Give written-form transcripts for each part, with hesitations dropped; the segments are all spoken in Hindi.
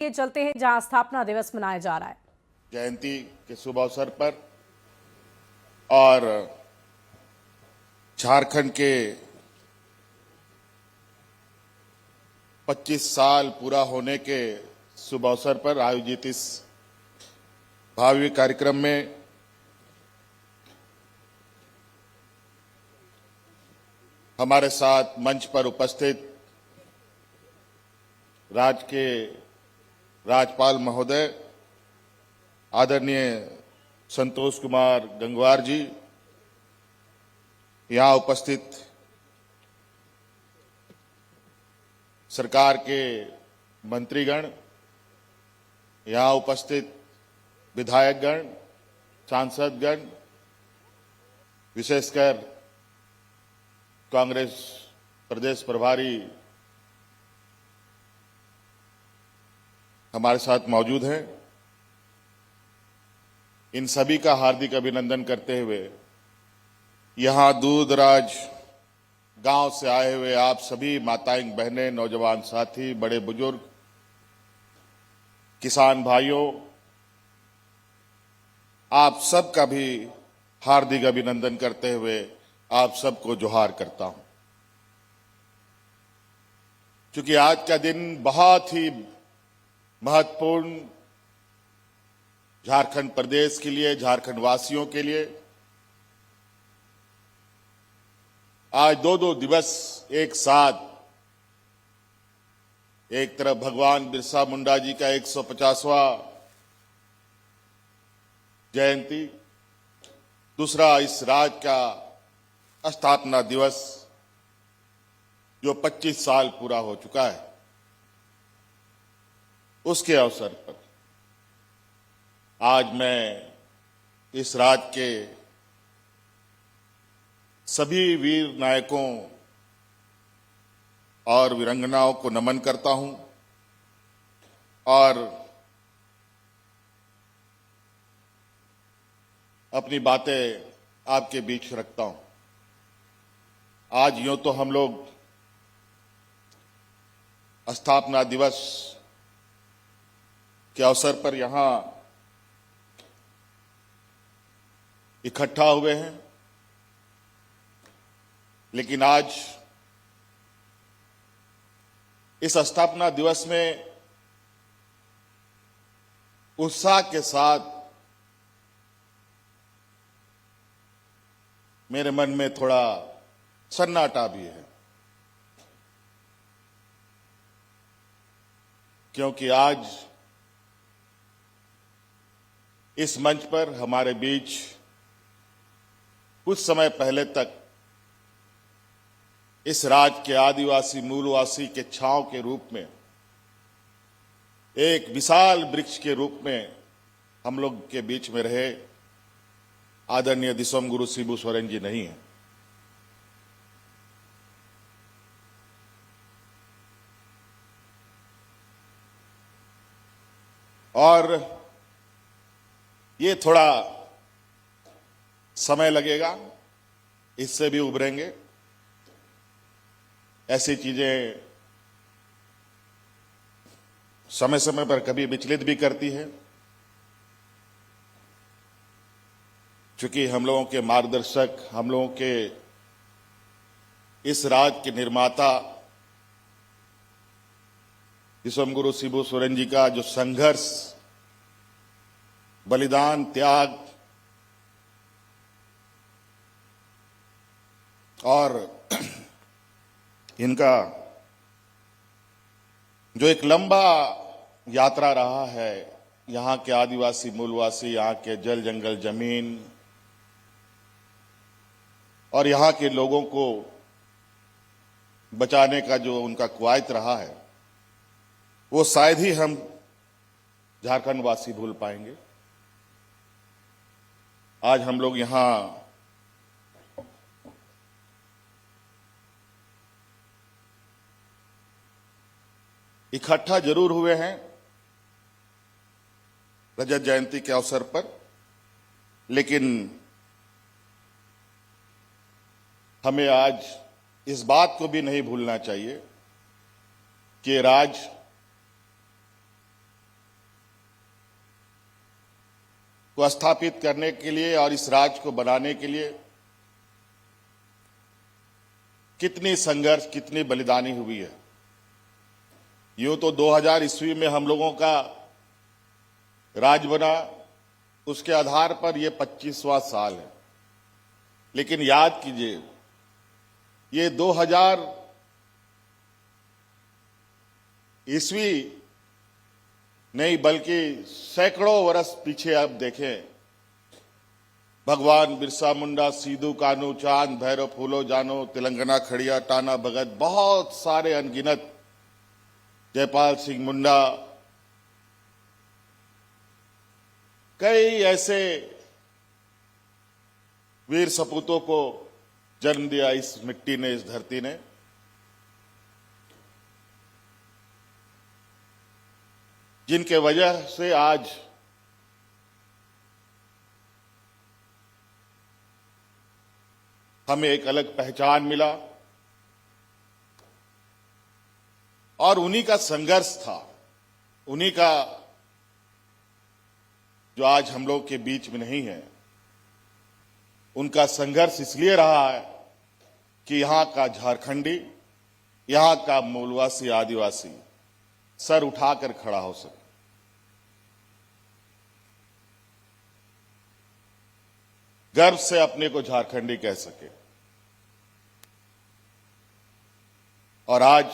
ये चलते हैं जहां स्थापना दिवस मनाया जा रहा है। जयंती के शुभ अवसर पर और झारखंड के 25 साल पूरा होने के शुभ अवसर पर आयोजित इस भव्य कार्यक्रम में हमारे साथ मंच पर उपस्थित राज्य के राज्यपाल महोदय आदरणीय संतोष कुमार गंगवार जी, यहां उपस्थित सरकार के मंत्रीगण, यहां उपस्थित विधायकगण, सांसदगण, विशेषकर कांग्रेस प्रदेश प्रभारी हमारे साथ मौजूद हैं। इन सभी का हार्दिक अभिनंदन करते हुए यहां दूर दराज गांव से आए हुए आप सभी माताएं, बहनें, नौजवान साथी, बड़े बुजुर्ग, किसान भाइयों, आप सबका भी हार्दिक अभिनंदन करते हुए आप सबको जोहार करता हूं। क्योंकि आज का दिन बहुत ही महत्वपूर्ण झारखंड प्रदेश के लिए, झारखंड वासियों के लिए। आज दो दिवस एक साथ, एक तरफ भगवान बिरसा मुंडा जी का 150वां जयंती, दूसरा इस राज्य का स्थापना दिवस जो 25 साल पूरा हो चुका है, उसके अवसर पर आज मैं इस राज्य के सभी वीर नायकों और वीरांगनाओं को नमन करता हूं और अपनी बातें आपके बीच रखता हूं। आज यूं तो हम लोग स्थापना दिवस के अवसर पर यहां इकट्ठा हुए हैं, लेकिन आज इस स्थापना दिवस में उत्साह के साथ मेरे मन में थोड़ा सन्नाटा भी है, क्योंकि आज इस मंच पर हमारे बीच कुछ समय पहले तक इस राज्य के आदिवासी मूलवासी के छांव के रूप में, एक विशाल वृक्ष के रूप में हम लोग के बीच में रहे आदरणीय दिसोम गुरु शिबू सोरेन जी नहीं है। और ये थोड़ा समय लगेगा, इससे भी उभरेंगे। ऐसी चीजें समय समय पर कभी विचलित भी करती है, क्योंकि हम लोगों के मार्गदर्शक, हम लोगों के इस राज्य के निर्माता दिसोम गुरु शिबू सोरेन जी का जो संघर्ष, बलिदान, त्याग और इनका जो एक लंबा यात्रा रहा है, यहां के आदिवासी मूलवासी, यहां के जल जंगल जमीन और यहां के लोगों को बचाने का जो उनका कवायद रहा है, वो शायद ही हम झारखंड वासी भूल पाएंगे। आज हम लोग यहां इकट्ठा जरूर हुए हैं रजत जयंती के अवसर पर, लेकिन हमें आज इस बात को भी नहीं भूलना चाहिए कि राज्य को स्थापित करने के लिए और इस राज्य को बनाने के लिए कितनी संघर्ष, कितनी बलिदानी हुई है। यूं तो 2000 ईस्वी में हम लोगों का राज बना, उसके आधार पर यह 25वां साल है। लेकिन याद कीजिए, ये 2000 ईस्वी नहीं बल्कि सैकड़ों वर्ष पीछे अब देखें, भगवान बिरसा मुंडा, सीधू कानू, चांद भैरव, फूलो जानो, तेलंगाना खड़िया, टाना भगत, बहुत सारे अनगिनत, जयपाल सिंह मुंडा, कई ऐसे वीर सपूतों को जन्म दिया इस मिट्टी ने, इस धरती ने। जिनके वजह से आज हमें एक अलग पहचान मिला और उन्हीं का संघर्ष था, उन्हीं का जो आज हम लोग के बीच में नहीं है। उनका संघर्ष इसलिए रहा है कि यहां का झारखंडी, यहां का मूलवासी आदिवासी सर उठाकर खड़ा हो सके। गर्व से अपने को झारखंडी कह सके। और आज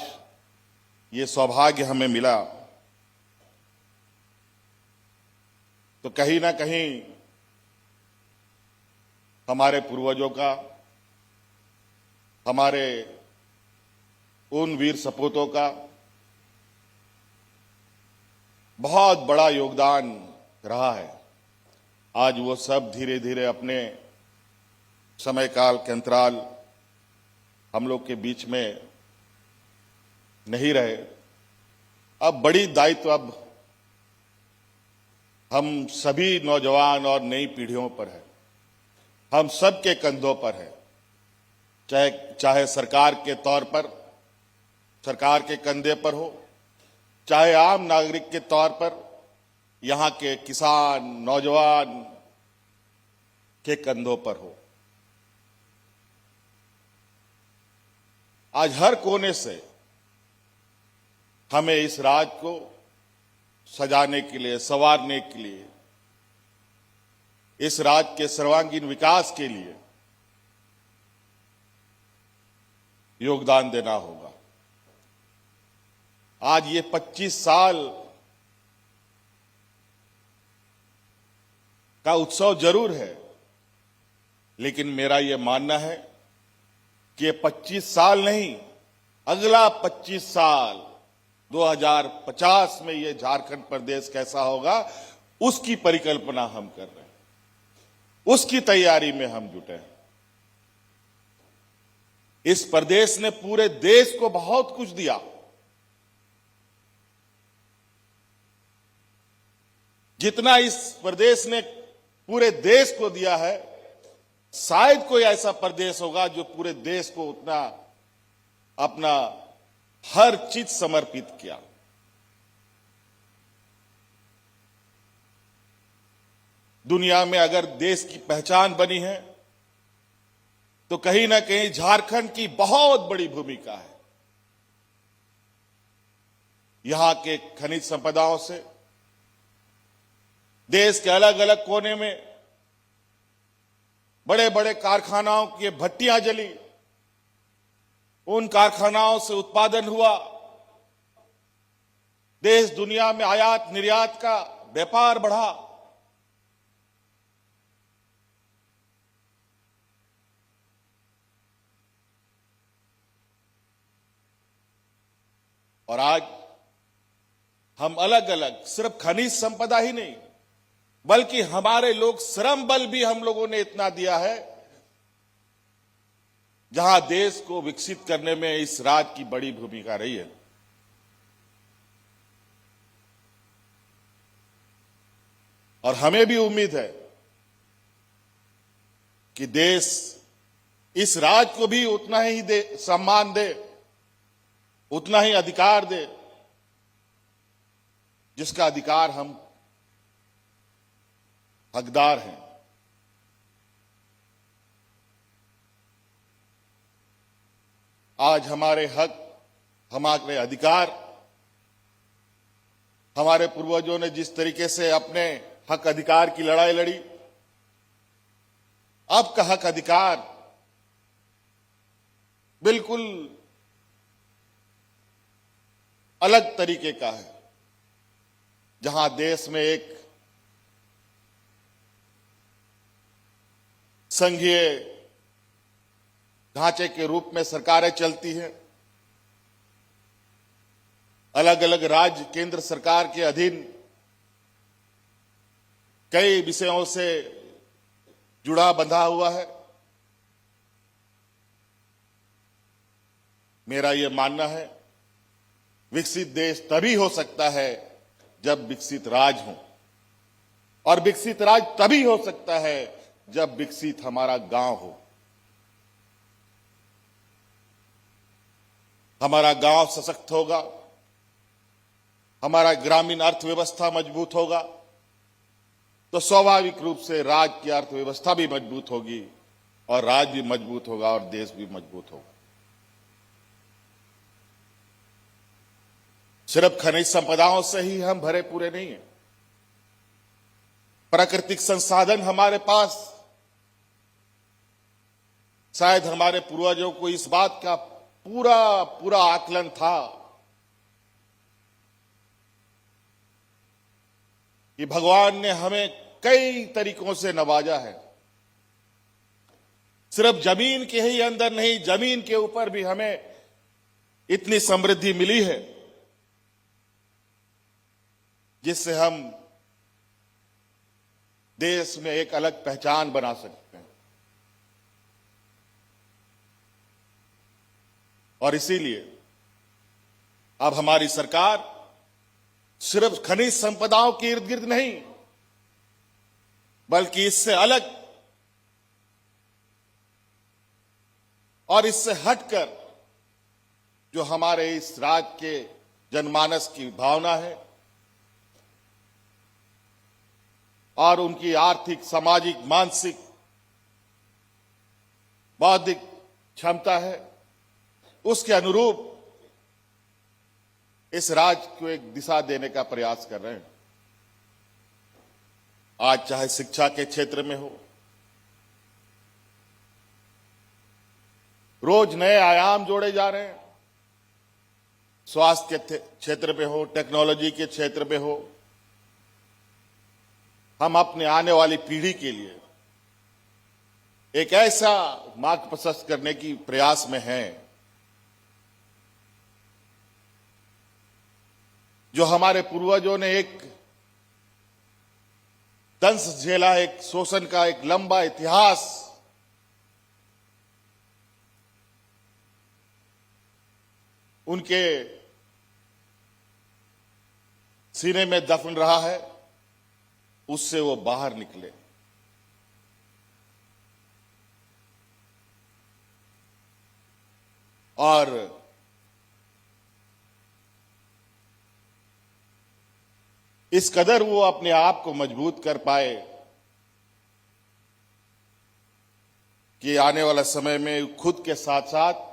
ये सौभाग्य हमें मिला तो कहीं ना कहीं हमारे पूर्वजों का, हमारे उन वीर सपूतों का बहुत बड़ा योगदान रहा है। आज वो सब धीरे धीरे अपने समय काल के अंतराल हम लोग के बीच में नहीं रहे। अब बड़ी दायित्व अब हम सभी नौजवान और नई पीढ़ियों पर है, हम सब के कंधों पर है। चाहे सरकार के तौर पर, सरकार के कंधे पर हो, चाहे आम नागरिक के तौर पर यहां के किसान, नौजवान के कंधों पर हो। आज हर कोने से हमें इस राज्य को सजाने के लिए, संवारने के लिए, इस राज्य के सर्वांगीण विकास के लिए योगदान देना होगा। आज ये 25 साल का उत्सव जरूर है, लेकिन मेरा यह मानना है कि ये 25 साल नहीं, अगला 25 साल 2050 में ये झारखंड प्रदेश कैसा होगा, उसकी परिकल्पना हम कर रहे हैं, उसकी तैयारी में हम जुटे हैं। इस प्रदेश ने पूरे देश को बहुत कुछ दिया। जितना इस प्रदेश ने पूरे देश को दिया है, शायद कोई ऐसा प्रदेश होगा जो पूरे देश को उतना अपना हर चीज समर्पित किया। दुनिया में अगर देश की पहचान बनी है तो कहीं ना कहीं झारखंड की बहुत बड़ी भूमिका है। यहां के खनिज संपदाओं से देश के अलग अलग कोने में बड़े बड़े कारखानाओं की भट्टियां जली, उन कारखानाओं से उत्पादन हुआ, देश दुनिया में आयात निर्यात का व्यापार बढ़ा। और आज हम अलग अलग सिर्फ खनिज संपदा ही नहीं, बल्कि हमारे लोग श्रम बल भी हम लोगों ने इतना दिया है, जहां देश को विकसित करने में इस राज्य की बड़ी भूमिका रही है। और हमें भी उम्मीद है कि देश इस राज्य को भी उतना ही सम्मान दे, उतना ही अधिकार दे जिसका अधिकार हकदार हैं। आज हमारे हक, हमारे अधिकार, हमारे पूर्वजों ने जिस तरीके से अपने हक अधिकार की लड़ाई लड़ी, अब का हक अधिकार बिल्कुल अलग तरीके का है, जहां देश में एक संघीय ढांचे के रूप में सरकारें चलती हैं। अलग अलग राज्य केंद्र सरकार के अधीन कई विषयों से जुड़ा बंधा हुआ है। मेरा यह मानना है, विकसित देश तभी हो सकता है जब विकसित राज्य हो, और विकसित राज्य तभी हो सकता है जब विकसित हमारा गांव हो। हमारा गांव सशक्त होगा, हमारा ग्रामीण अर्थव्यवस्था मजबूत होगा, तो स्वाभाविक रूप से राज्य की अर्थव्यवस्था भी मजबूत होगी, और राज्य भी मजबूत होगा और देश भी मजबूत होगा। सिर्फ खनिज संपदाओं से ही हम भरे पूरे नहीं हैं। प्राकृतिक संसाधन हमारे पास, शायद हमारे पूर्वजों को इस बात का पूरा आकलन था कि भगवान ने हमें कई तरीकों से नवाजा है। सिर्फ जमीन के ही अंदर नहीं, जमीन के ऊपर भी हमें इतनी समृद्धि मिली है जिससे हम देश में एक अलग पहचान बना सकते हैं। और इसीलिए अब हमारी सरकार सिर्फ खनिज संपदाओं के इर्द गिर्द नहीं, बल्कि इससे अलग और इससे हटकर जो हमारे इस राज्य के जनमानस की भावना है और उनकी आर्थिक, सामाजिक, मानसिक, बौद्धिक क्षमता है, उसके अनुरूप इस राज्य को एक दिशा देने का प्रयास कर रहे हैं। आज चाहे शिक्षा के क्षेत्र में हो, रोज नए आयाम जोड़े जा रहे हैं। स्वास्थ्य के क्षेत्र में हो, टेक्नोलॉजी के क्षेत्र में हो, हम अपने आने वाली पीढ़ी के लिए एक ऐसा मार्ग प्रशस्त करने की प्रयास में हैं जो हमारे पूर्वजों ने एक दंश झेला, एक शोषण का एक लंबा इतिहास उनके सीने में दफन रहा है, उससे वो बाहर निकले। और इस कदर वो अपने आप को मजबूत कर पाए कि आने वाला समय में खुद के साथ साथ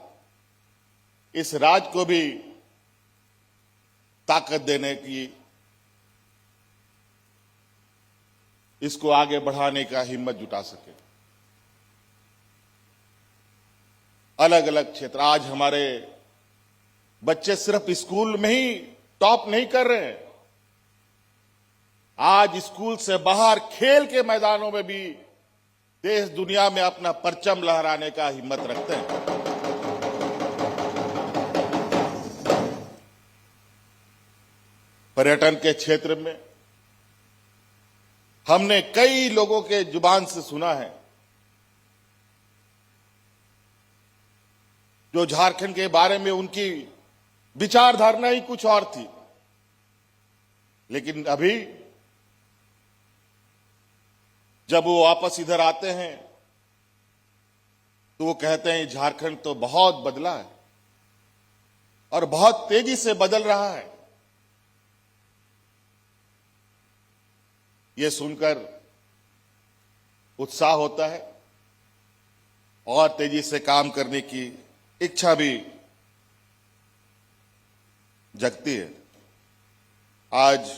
इस राज्य को भी ताकत देने की, इसको आगे बढ़ाने का हिम्मत जुटा सके। अलग अलग क्षेत्र, आज हमारे बच्चे सिर्फ स्कूल में ही टॉप नहीं कर रहे हैं, आज स्कूल से बाहर खेल के मैदानों में भी देश दुनिया में अपना परचम लहराने का हिम्मत रखते हैं। पर्यटन के क्षेत्र में हमने कई लोगों के जुबान से सुना है जो झारखंड के बारे में उनकी विचारधारणा ही कुछ और थी, लेकिन अभी जब वो वापस इधर आते हैं तो वो कहते हैं झारखंड तो बहुत बदला है और बहुत तेजी से बदल रहा है। ये सुनकर उत्साह होता है और तेजी से काम करने की इच्छा भी जगती है। आज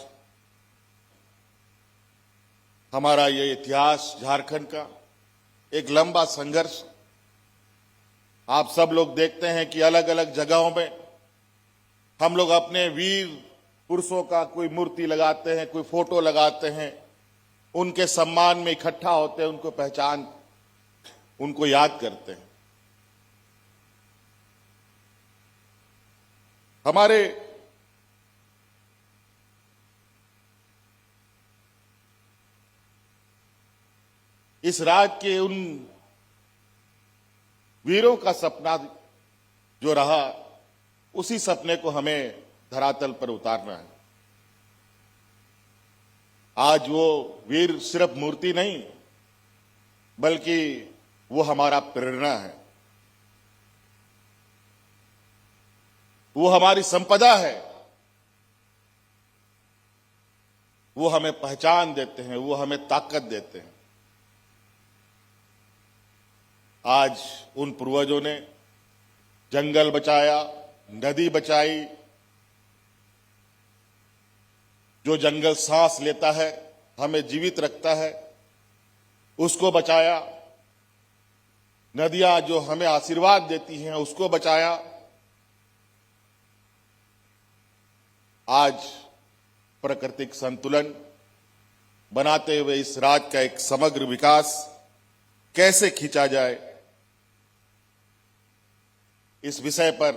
हमारा ये इतिहास झारखंड का एक लंबा संघर्ष, आप सब लोग देखते हैं कि अलग अलग जगहों में हम लोग अपने वीर पुरुषों का कोई मूर्ति लगाते हैं, कोई फोटो लगाते हैं, उनके सम्मान में इकट्ठा होते हैं, उनको पहचान, उनको याद करते हैं। हमारे इस राज्य के उन वीरों का सपना जो रहा, उसी सपने को हमें धरातल पर उतारना है। आज वो वीर सिर्फ मूर्ति नहीं, बल्कि वो हमारा प्रेरणा है, वो हमारी संपदा है, वो हमें पहचान देते हैं, वो हमें ताकत देते हैं। आज उन पूर्वजों ने जंगल बचाया, नदी बचाई, जो जंगल सांस लेता है, हमें जीवित रखता है, उसको बचाया। नदियां जो हमें आशीर्वाद देती हैं, उसको बचाया। आज प्राकृतिक संतुलन बनाते हुए इस राज्य का एक समग्र विकास कैसे खींचा जाए, इस विषय पर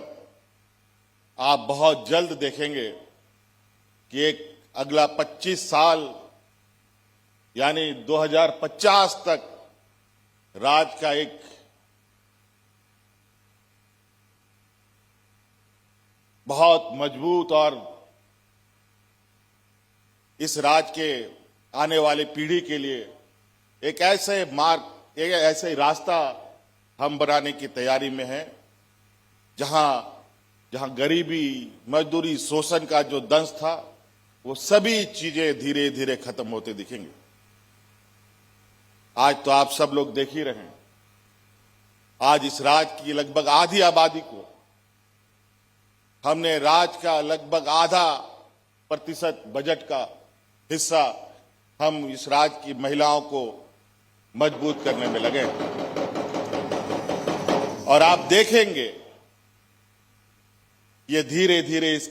आप बहुत जल्द देखेंगे कि एक अगला 25 साल यानी 2050 तक राज्य का एक बहुत मजबूत और इस राज्य के आने वाली पीढ़ी के लिए एक ऐसे मार्ग, एक ऐसे रास्ता हम बनाने की तैयारी में हैं, जहां गरीबी, मजदूरी, शोषण का जो दंश था, वो सभी चीजें धीरे धीरे खत्म होते दिखेंगे। आज तो आप सब लोग देख ही रहे हैं, आज इस राज्य की लगभग आधी आबादी को हमने राज्य का लगभग 0.5% बजट का हिस्सा हम इस राज्य की महिलाओं को मजबूत करने में लगे हैं। और आप देखेंगे ये धीरे धीरे इस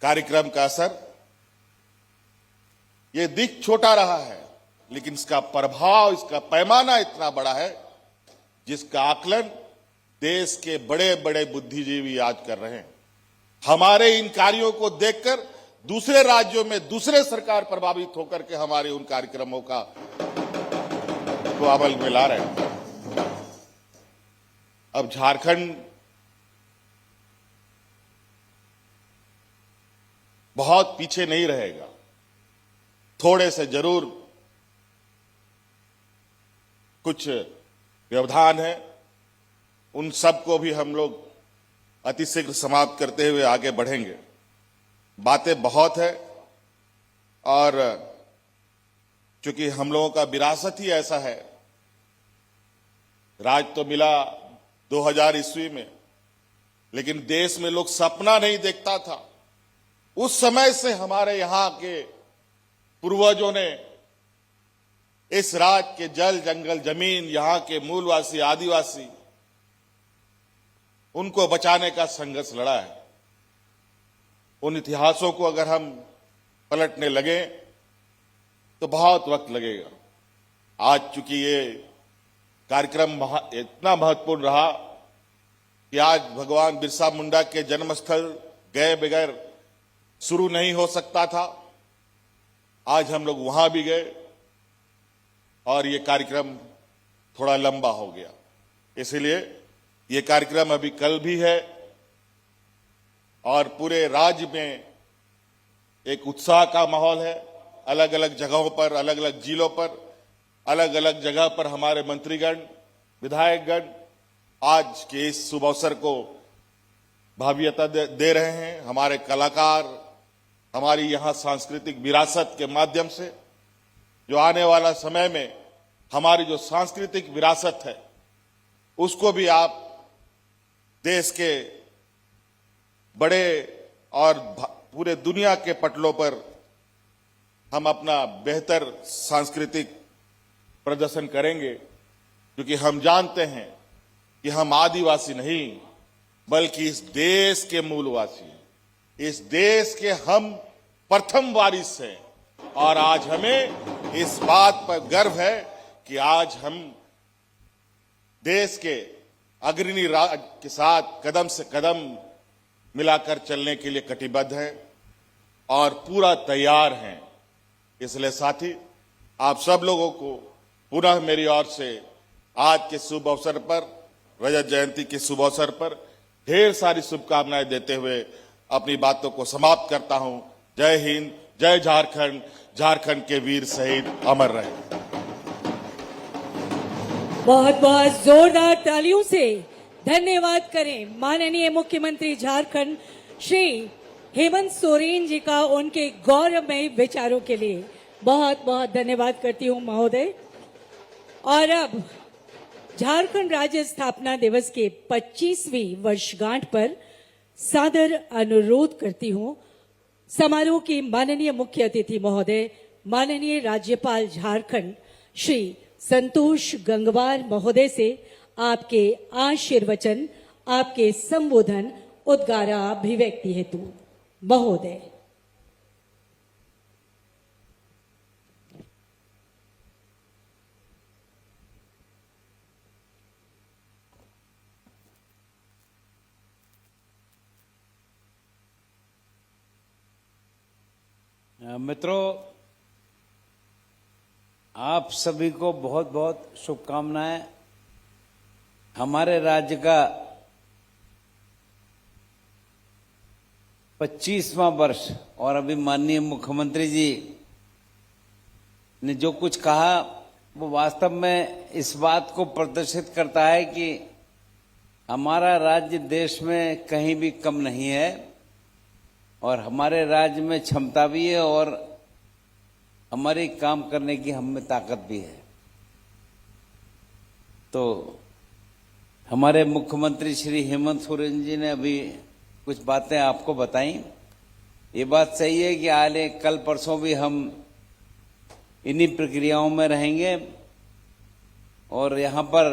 कार्यक्रम का असर, ये दिख छोटा रहा है, लेकिन इसका प्रभाव, इसका पैमाना इतना बड़ा है, जिसका आकलन देश के बड़े बड़े बुद्धिजीवी आज कर रहे हैं। हमारे इन कार्यों को देखकर दूसरे राज्यों में दूसरे सरकार प्रभावित होकर के हमारे उन कार्यक्रमों को अमल में ला रहे हैं। अब झारखंड बहुत पीछे नहीं रहेगा, थोड़े से जरूर कुछ व्यवधान है, उन सबको भी हम लोग अतिशीघ्र समाप्त करते हुए आगे बढ़ेंगे। बातें बहुत है और चूंकि हम लोगों का विरासत ही ऐसा है, राज तो मिला 2000 ईस्वी में, लेकिन देश में लोग सपना नहीं देखता था। उस समय से हमारे यहां के पूर्वजों ने इस राज्य के जल, जंगल, जमीन, यहां के मूलवासी, आदिवासी, उनको बचाने का संघर्ष लड़ा है। उन इतिहासों को अगर हम पलटने लगे तो बहुत वक्त लगेगा। आज चूंकि ये कार्यक्रम इतना महत्वपूर्ण रहा कि आज भगवान बिरसा मुंडा के जन्मस्थल गए बगैर शुरू नहीं हो सकता था। आज हम लोग वहां भी गए और ये कार्यक्रम थोड़ा लंबा हो गया, इसलिए ये कार्यक्रम अभी कल भी है और पूरे राज्य में एक उत्साह का माहौल है। अलग अलग जगहों पर, अलग अलग जिलों पर, अलग अलग जगह पर हमारे मंत्रीगण, विधायकगण आज के इस शुभ अवसर को भाव्यता दे रहे हैं। हमारे कलाकार हमारी यहां सांस्कृतिक विरासत के माध्यम से जो आने वाला समय में हमारी जो सांस्कृतिक विरासत है उसको भी आप देश के बड़े और पूरे दुनिया के पटलों पर हम अपना बेहतर सांस्कृतिक प्रदर्शन करेंगे, क्योंकि हम जानते हैं कि हम आदिवासी नहीं बल्कि इस देश के मूलवासी हैं, इस देश के हम प्रथम वारिस हैं। और आज हमें इस बात पर गर्व है कि आज हम देश के अग्रणी राज्य के साथ कदम से कदम मिलाकर चलने के लिए कटिबद्ध हैं और पूरा तैयार हैं। इसलिए साथी, आप सब लोगों को पुनः मेरी ओर से आज के शुभ अवसर पर, रजत जयंती के शुभ अवसर पर ढेर सारी शुभकामनाएं देते हुए अपनी बातों को समाप्त करता हूं। जय हिंद, जय झारखंड, झारखंड के वीर शहीद अमर रहे। बहुत बहुत जोरदार तालियों से धन्यवाद करें माननीय मुख्यमंत्री झारखंड श्री हेमंत सोरेन जी का उनके गौरवमय विचारों के लिए। बहुत बहुत धन्यवाद करती हूं महोदय। और अब झारखंड राज्य स्थापना दिवस के 25वीं वर्षगांठ पर सादर अनुरोध करती हूं समारोह की माननीय मुख्य अतिथि महोदय, माननीय राज्यपाल झारखंड श्री संतोष गंगवार महोदय से आपके आशीर्वचन, आपके संबोधन उद्गाराभिव्यक्ति हेतु। महोदय। मित्रों, आप सभी को बहुत बहुत शुभकामनाएं। हमारे राज्य का 25वां वर्ष और अभी माननीय मुख्यमंत्री जी ने जो कुछ कहा वो वास्तव में इस बात को प्रदर्शित करता है कि हमारा राज्य देश में कहीं भी कम नहीं है और हमारे राज्य में क्षमता भी है और हमारी काम करने की हम में ताकत भी है। तो हमारे मुख्यमंत्री श्री हेमंत सोरेन जी ने अभी कुछ बातें आपको बताई। ये बात सही है कि आगे कल परसों भी हम इन्हीं प्रक्रियाओं में रहेंगे और यहाँ पर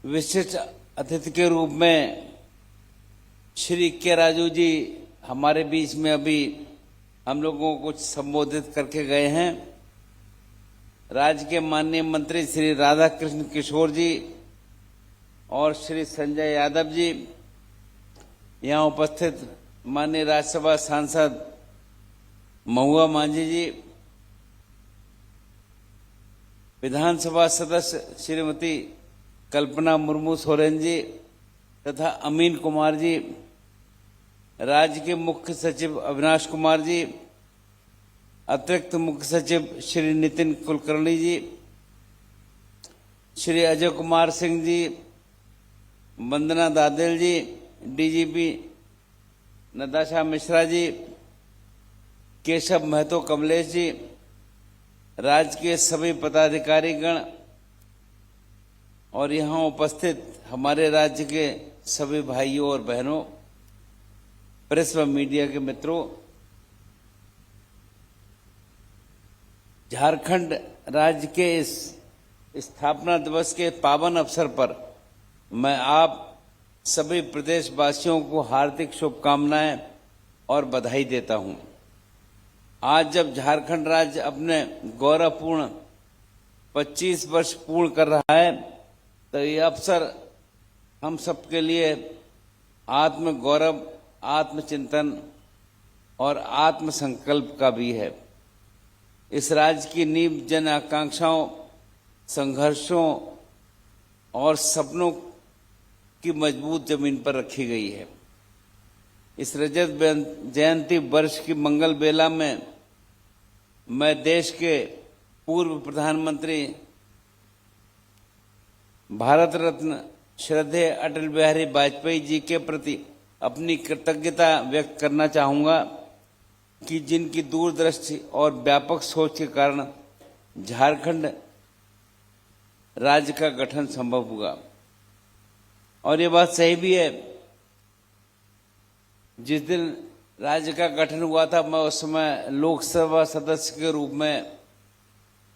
विशिष्ट अतिथि के रूप में श्री के राजू जी हमारे बीच में अभी हम लोगों को कुछ संबोधित करके गए हैं। राज्य के माननीय मंत्री श्री राधा कृष्ण किशोर जी और श्री संजय यादव जी, यहाँ उपस्थित माननीय राज्यसभा सांसद महुआ मांझी जी, विधानसभा सदस्य श्रीमती कल्पना मुर्मू सोरेन जी तथा अमीन कुमार जी, राज्य के मुख्य सचिव अविनाश कुमार जी, अतिरिक्त मुख्य सचिव श्री नितिन कुलकर्णी जी, श्री अजय कुमार सिंह जी, वंदना दादेल जी, डीजीपी नताशा मिश्रा जी, केशव महतो कमलेश जी, राज्य के सभी पदाधिकारीगण और यहाँ उपस्थित हमारे राज्य के सभी भाइयों और बहनों, प्रेस व मीडिया के मित्रों, झारखंड राज्य के इस स्थापना दिवस के पावन अवसर पर मैं आप सभी प्रदेशवासियों को हार्दिक शुभकामनाएं और बधाई देता हूं। आज जब झारखंड राज्य अपने गौरवपूर्ण 25 वर्ष पूर्ण कर रहा है तो ये अवसर हम सबके लिए आत्मगौरव, आत्मचिंतन और आत्मसंकल्प का भी है। इस राज्य की नींव जन आकांक्षाओं, संघर्षों और सपनों की मजबूत जमीन पर रखी गई है। इस रजत जयंती वर्ष की मंगल बेला में मैं देश के पूर्व प्रधानमंत्री भारत रत्न श्रद्धेय अटल बिहारी वाजपेयी जी के प्रति अपनी कृतज्ञता व्यक्त करना चाहूंगा। कि जिनकी दूरदृष्टि और व्यापक सोच के कारण झारखंड राज्य का गठन संभव हुआ। और ये बात सही भी है, जिस दिन राज्य का गठन हुआ था मैं उस समय लोकसभा सदस्य के रूप में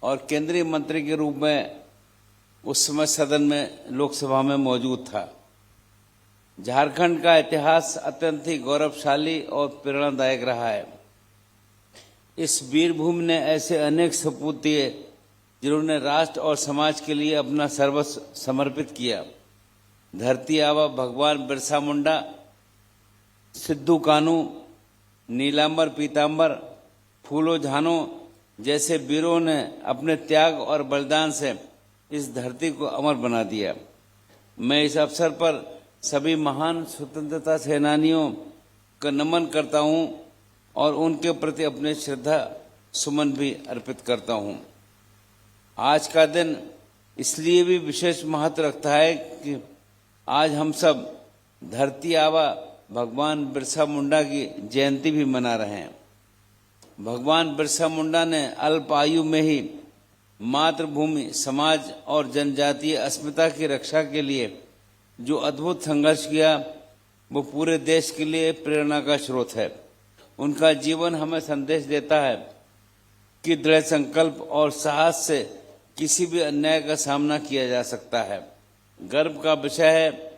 और केंद्रीय मंत्री के रूप में उस समय सदन में लोकसभा में मौजूद था। झारखंड का इतिहास अत्यंत ही गौरवशाली और प्रेरणादायक रहा है। इस वीर भूमि ने ऐसे अनेक सपूत दिए जिन्होंने राष्ट्र और समाज के लिए अपना सर्वस्व समर्पित किया। धरती आबा भगवान बिरसा मुंडा, सिद्धू कानू, नीलांबर पीतांबर, फूलो झानो जैसे वीरों ने अपने त्याग और बलिदान से इस धरती को अमर बना दिया। मैं इस अवसर पर सभी महान स्वतंत्रता सेनानियों का नमन करता हूं और उनके प्रति अपने श्रद्धा सुमन भी अर्पित करता हूं। आज का दिन इसलिए भी विशेष महत्व रखता है कि आज हम सब धरती आबा भगवान बिरसा मुंडा की जयंती भी मना रहे हैं। भगवान बिरसा मुंडा ने अल्प आयु में ही मातृभूमि, समाज और जनजातीय अस्मिता की रक्षा के लिए जो अद्भुत संघर्ष किया वो पूरे देश के लिए प्रेरणा का स्रोत है। उनका जीवन हमें संदेश देता है कि दृढ़ संकल्प और साहस से किसी भी अन्याय का सामना किया जा सकता है। गर्व का विषय है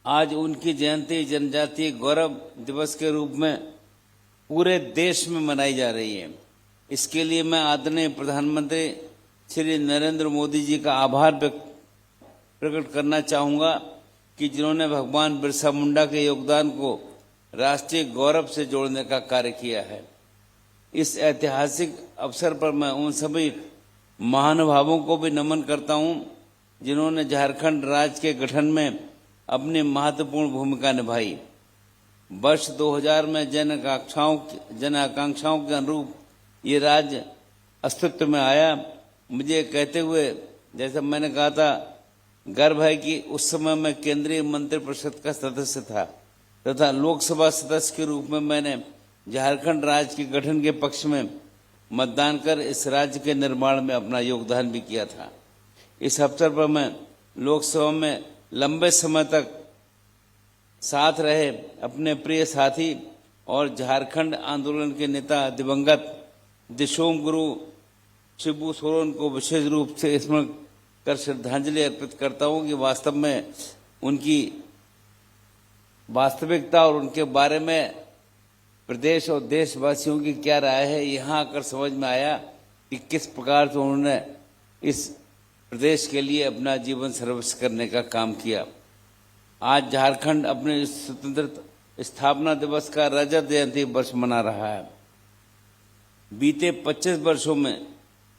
आज उनकी जयंती जनजातीय गौरव दिवस के रूप में पूरे देश में मनाई जा रही है। इसके लिए मैं आदरणीय प्रधानमंत्री श्री नरेंद्र मोदी जी का आभार प्रकट करना चाहूँगा कि जिन्होंने भगवान बिरसा मुंडा के योगदान को राष्ट्रीय गौरव से जोड़ने का कार्य किया है। इस ऐतिहासिक अवसर पर मैं उन सभी महानुभावों को भी नमन करता हूँ जिन्होंने झारखंड राज्य के गठन में अपनी महत्वपूर्ण भूमिका निभाई। वर्ष 2000 में जन आकांक्षाओं के अनुरूप ये राज्य अस्तित्व में आया। मुझे कहते हुए जैसा मैंने कहा था गर्व है कि उस समय मैं केंद्रीय मंत्रिपरिषद का सदस्य था तथा लोकसभा सदस्य के रूप में मैंने झारखंड राज्य के गठन के पक्ष में मतदान कर इस राज्य के निर्माण में अपना योगदान भी किया था। इस अवसर पर मैं लोकसभा में लंबे समय तक साथ रहे अपने प्रिय साथी और झारखंड आंदोलन के नेता दिवंगत दिशोम गुरु शिबू सोरेन को विशेष रूप से स्मरण कर श्रद्धांजलि अर्पित करता हूं कि वास्तव में उनकी वास्तविकता और उनके बारे में प्रदेश और देशवासियों की क्या राय है, यहाँ आकर समझ में आया कि किस प्रकार से उन्होंने इस प्रदेश के लिए अपना जीवन सर्वस्व करने का काम किया। आज झारखंड अपने स्वतंत्रता स्थापना दिवस का रजत जयंती वर्ष मना रहा है। बीते 25 वर्षों में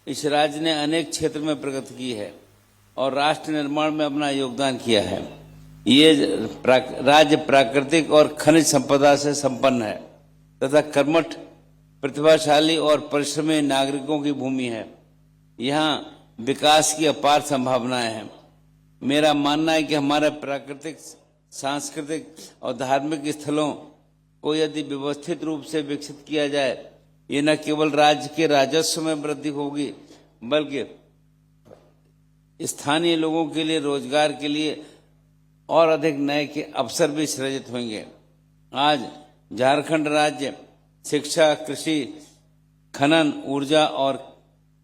इस राज्य ने अनेक क्षेत्र में प्रगति की है और राष्ट्र निर्माण में अपना योगदान किया है। ये राज्य प्राकृतिक और खनिज संपदा से संपन्न है तथा कर्मठ, प्रतिभाशाली और परिश्रमी नागरिकों की भूमि है। यहाँ विकास की अपार संभावनाएं हैं। मेरा मानना है कि हमारे प्राकृतिक, सांस्कृतिक और धार्मिक स्थलों को यदि व्यवस्थित रूप से विकसित किया जाए, ये न केवल राज्य के राजस्व में वृद्धि होगी बल्कि स्थानीय लोगों के लिए रोजगार के लिए और अधिक नए के अवसर भी सृजित होंगे। आज झारखंड राज्य शिक्षा, कृषि, खनन, ऊर्जा और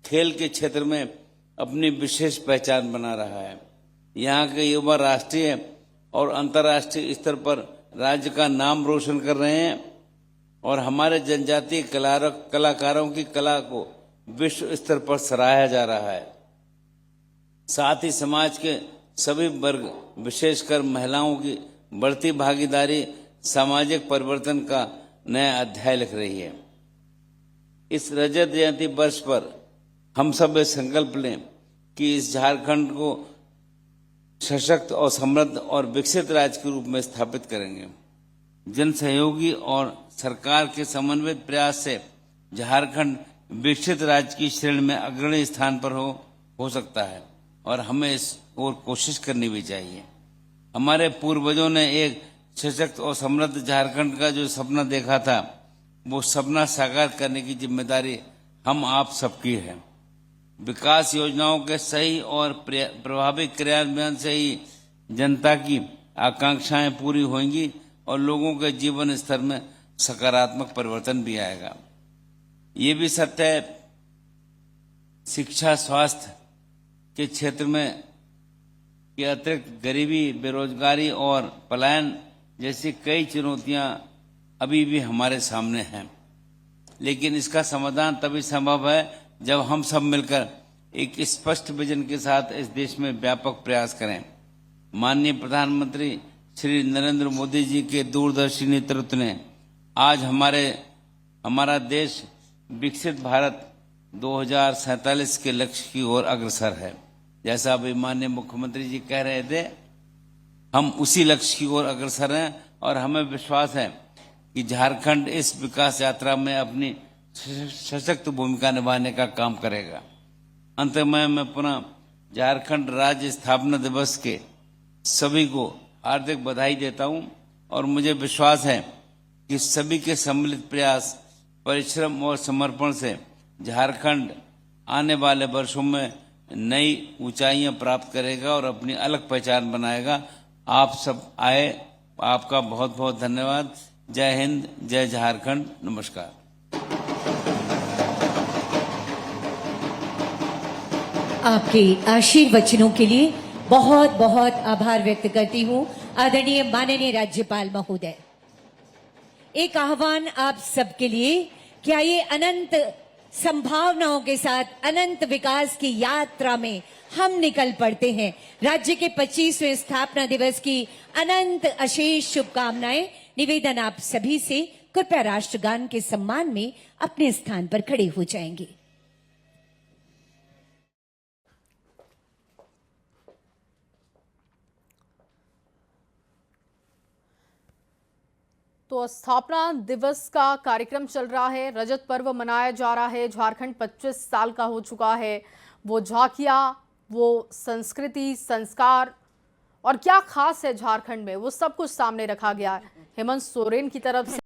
खेल के क्षेत्र में अपनी विशेष पहचान बना रहा है। यहाँ के युवा राष्ट्रीय और अंतर्राष्ट्रीय स्तर पर राज्य का नाम रोशन कर रहे हैं और हमारे जनजातीय कलाकारों की कला को विश्व स्तर पर सराहा जा रहा है। साथ ही समाज के सभी वर्ग, विशेषकर महिलाओं की बढ़ती भागीदारी सामाजिक परिवर्तन का नया अध्याय लिख रही है। इस रजत जयंती वर्ष पर हम सब ये संकल्प लें कि इस झारखंड को सशक्त और समृद्ध और विकसित राज्य के रूप में स्थापित करेंगे। जन सहयोगी और सरकार के समन्वित प्रयास से झारखंड विकसित राज्य की श्रेणी में अग्रणी स्थान पर हो सकता है और हमें इस ओर कोशिश करनी भी चाहिए। हमारे पूर्वजों ने एक सशक्त और समृद्ध झारखंड का जो सपना देखा था वो सपना साकार करने की जिम्मेदारी हम आप सबकी है। विकास योजनाओं के सही और प्रभावी क्रियान्वयन से ही जनता की आकांक्षाएं पूरी होंगी और लोगों के जीवन स्तर में सकारात्मक परिवर्तन भी आएगा। ये भी सत्य है, शिक्षा स्वास्थ्य के क्षेत्र में के अतिरिक्त गरीबी, बेरोजगारी और पलायन जैसी कई चुनौतियां अभी भी हमारे सामने हैं, लेकिन इसका समाधान तभी संभव है जब हम सब मिलकर एक स्पष्ट विजन के साथ इस देश में व्यापक प्रयास करें। माननीय प्रधानमंत्री श्री नरेंद्र मोदी जी के दूरदर्शी नेतृत्व ने आज हमारा देश विकसित भारत 2047 के लक्ष्य की ओर अग्रसर है। जैसा अभी माननीय मुख्यमंत्री जी कह रहे थे, हम उसी लक्ष्य की ओर अग्रसर हैं और हमें विश्वास है कि झारखंड इस विकास यात्रा में अपनी सशक्त भूमिका निभाने का काम करेगा। अंत में मैं पुनः झारखंड राज्य स्थापना दिवस के सभी को हार्दिक बधाई देता हूं और मुझे विश्वास है कि सभी के सम्मिलित प्रयास, परिश्रम और समर्पण से झारखंड आने वाले वर्षों में नई ऊंचाइयां प्राप्त करेगा और अपनी अलग पहचान बनाएगा। आप सब आए, आपका बहुत बहुत धन्यवाद। जय हिंद, जय झारखंड, नमस्कार। आपके आशीर्वचनों के लिए बहुत बहुत आभार व्यक्त करती हूँ आदरणीय माननीय राज्यपाल महोदय। एक आह्वान आप सबके लिए, क्या ये अनंत संभावनाओं के साथ अनंत विकास की यात्रा में हम निकल पड़ते हैं। राज्य के 25वें स्थापना दिवस की अनंत अशेष शुभकामनाएं। निवेदन आप सभी से, कृपया राष्ट्रगान के सम्मान में अपने स्थान पर खड़े हो जाएंगे। तो स्थापना दिवस का कार्यक्रम चल रहा है, रजत पर्व मनाया जा रहा है। झारखंड 25 साल का हो चुका है। वो झांकियां, वो संस्कृति, संस्कार और क्या खास है झारखंड में, वो सब कुछ सामने रखा गया है। हेमंत सोरेन की तरफ से